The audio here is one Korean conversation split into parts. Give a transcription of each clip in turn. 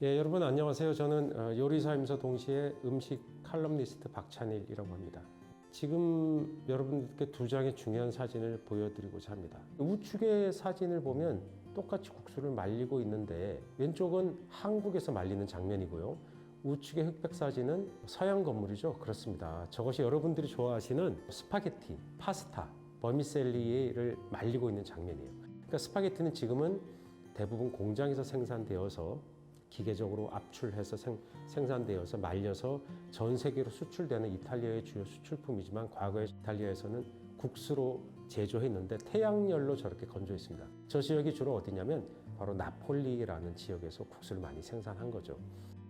예, 여러분 안녕하세요. 저는 요리사이면서 동시에 음식 칼럼니스트 박찬일이라고 합니다. 지금 여러분들께 두 장의 중요한 사진을 보여드리고자 합니다. 우측의 사진을 보면 똑같이 국수를 말리고 있는데 왼쪽은 한국에서 말리는 장면이고요. 우측의 흑백 사진은 서양 건물이죠. 그렇습니다. 저것이 여러분들이 좋아하시는 스파게티, 파스타, 버미셀리를 말리고 있는 장면이에요. 그러니까 스파게티는 지금은 대부분 공장에서 생산되어서 기계적으로 압출해서 생산되어서 말려서 전 세계로 수출되는 이탈리아의 주요 수출품이지만 과거에 이탈리아에서는 국수로 제조했는데 태양열로 저렇게 건조했습니다. 저 지역이 주로 어디냐면 바로 나폴리라는 지역에서 국수를 많이 생산한 거죠.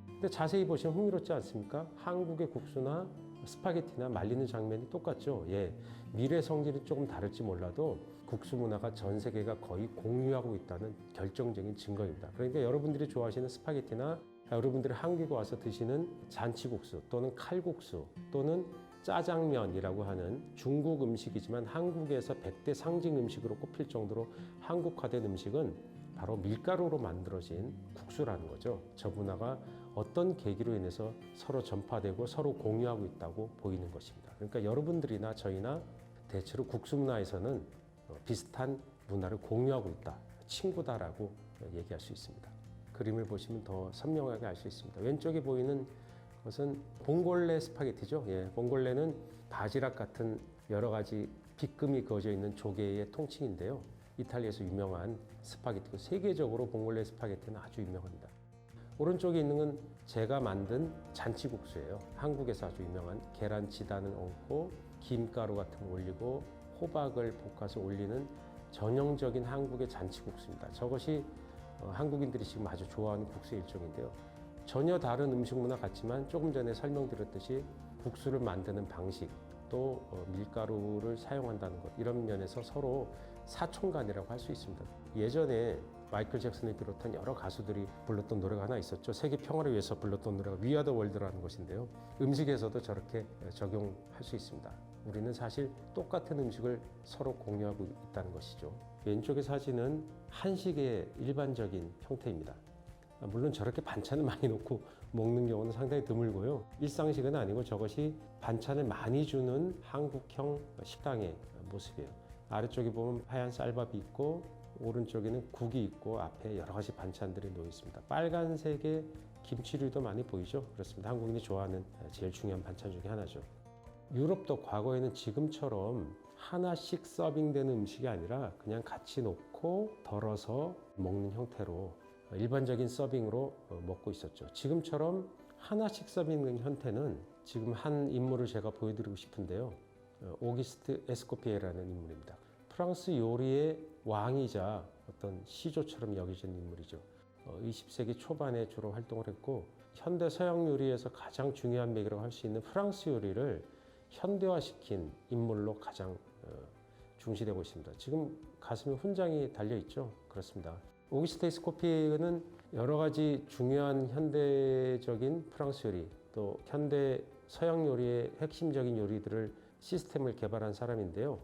근데 자세히 보시면 흥미롭지 않습니까? 한국의 국수나 스파게티나 말리는 장면이 똑같죠. 예, 미래 성질은 조금 다를지 몰라도 국수 문화가 전 세계가 거의 공유하고 있다는 결정적인 증거입니다. 그러니까 여러분들이 좋아하시는 스파게티나 여러분들이 한국에 와서 드시는 잔치국수 또는 칼국수 또는 짜장면이라고 하는 중국 음식이지만 한국에서 100대 상징 음식으로 꼽힐 정도로 한국화된 음식은 바로 밀가루로 만들어진 국수라는 거죠. 저 문화가 어떤 계기로 인해서 서로 전파되고 서로 공유하고 있다고 보이는 것입니다. 그러니까 여러분들이나 저희나 대체로 국수 문화에서는 비슷한 문화를 공유하고 있다, 친구다라고 얘기할 수 있습니다. 그림을 보시면 더 선명하게 알 수 있습니다. 왼쪽에 보이는 것은 봉골레 스파게티죠. 예, 봉골레는 바지락 같은 여러 가지 빗금이 그어져 있는 조개의 통칭인데요. 이탈리아에서 유명한 스파게티고 세계적으로 봉골레 스파게티는 아주 유명합니다. 오른쪽에 있는 건 제가 만든 잔치국수예요. 한국에서 아주 유명한 계란 지단을 얹고 김가루 같은 걸 올리고 호박을 볶아서 올리는 전형적인 한국의 잔치국수입니다. 저것이 한국인들이 지금 아주 좋아하는 국수의 일종인데요. 전혀 다른 음식 문화 같지만 조금 전에 설명드렸듯이 국수를 만드는 방식 또 밀가루를 사용한다는 것 이런 면에서 서로 사촌간이라고 할 수 있습니다. 예전에 마이클 잭슨을 비롯한 여러 가수들이 불렀던 노래가 하나 있었죠. 세계 평화를 위해서 불렀던 노래가 We Are the World라는 것인데요. 음식에서도 저렇게 적용할 수 있습니다. 우리는 사실 똑같은 음식을 서로 공유하고 있다는 것이죠. 왼쪽의 사진은 한식의 일반적인 형태입니다. 물론 저렇게 반찬을 많이 놓고 먹는 경우는 상당히 드물고요. 일상식은 아니고 저것이 반찬을 많이 주는 한국형 식당의 모습이에요. 아래쪽에 보면 하얀 쌀밥이 있고 오른쪽에는 국이 있고 앞에 여러 가지 반찬들이 놓여 있습니다. 빨간색의 김치류도 많이 보이죠? 그렇습니다. 한국인이 좋아하는 제일 중요한 반찬 중에 하나죠. 유럽도 과거에는 지금처럼 하나씩 서빙되는 음식이 아니라 그냥 같이 놓고 덜어서 먹는 형태로 일반적인 서빙으로 먹고 있었죠. 지금처럼 하나씩 서빙된 형태는 지금 한 인물을 제가 보여드리고 싶은데요. 오기스트 에스코피에라는 인물입니다. 프랑스 요리의 왕이자 어떤 시조처럼 여겨진 인물이죠. 20세기 초반에 주로 활동을 했고 현대 서양 요리에서 가장 중요한 맥이라고 할 수 있는 프랑스 요리를 현대화시킨 인물로 가장 중시되고 있습니다. 지금 가슴에 훈장이 달려있죠. 그렇습니다. 오기스트 에스코피에는 여러 가지 중요한 현대적인 프랑스 요리 또 현대 서양 요리의 핵심적인 요리들을 시스템을 개발한 사람인데요.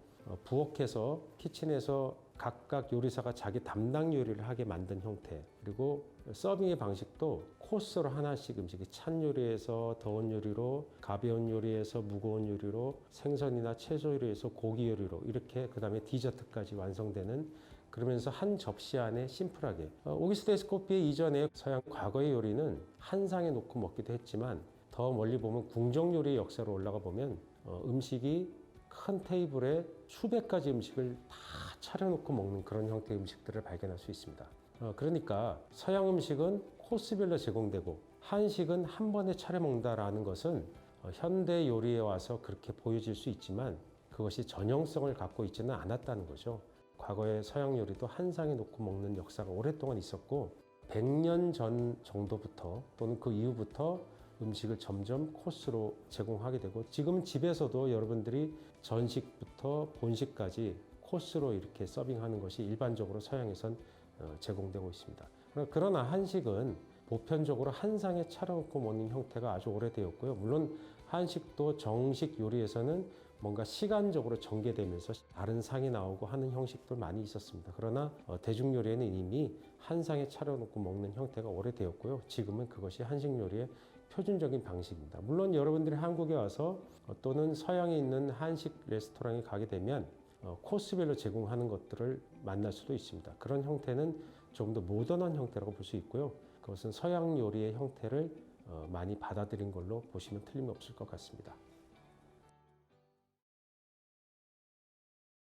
부엌에서 키친에서 각각 요리사가 자기 담당 요리를 하게 만든 형태 그리고 서빙의 방식도 코스로 하나씩 음식이 찬 요리에서 더운 요리로 가벼운 요리에서 무거운 요리로 생선이나 채소 요리에서 고기 요리로 이렇게 그 다음에 디저트까지 완성되는 그러면서 한 접시 안에 심플하게 오기스트 에스코피에 이전에 서양 과거의 요리는 한 상에 놓고 먹기도 했지만 더 멀리 보면 궁정 요리의 역사로 올라가 보면 음식이 큰 테이블에 수백 가지 음식을 다 차려놓고 먹는 그런 형태의 음식들을 발견할 수 있습니다. 그러니까 서양 음식은 코스별로 제공되고 한식은 한 번에 차려 먹는다라는 것은 현대 요리에 와서 그렇게 보여질 수 있지만 그것이 전형성을 갖고 있지는 않았다는 거죠. 과거의 서양 요리도 한 상에 놓고 먹는 역사가 오랫동안 있었고 100년 전 정도부터 또는 그 이후부터 음식을 점점 코스로 제공하게 되고 지금 집에서도 여러분들이 전식부터 본식까지 코스로 이렇게 서빙하는 것이 일반적으로 서양에선 제공되고 있습니다. 그러나 한식은 보편적으로 한 상에 차려놓고 먹는 형태가 아주 오래되었고요. 물론 한식도 정식 요리에서는 뭔가 시간적으로 전개되면서 다른 상이 나오고 하는 형식도 많이 있었습니다. 그러나 대중 요리에는 이미 한 상에 차려놓고 먹는 형태가 오래되었고요. 지금은 그것이 한식 요리의 표준적인 방식입니다. 물론 여러분들이 한국에 와서 또는 서양에 있는 한식 레스토랑에 가게 되면 코스별로 제공하는 것들을 만날 수도 있습니다. 그런 형태는 조금 더 모던한 형태라고 볼 수 있고요. 그것은 서양 요리의 형태를 많이 받아들인 걸로 보시면 틀림없을 것 같습니다.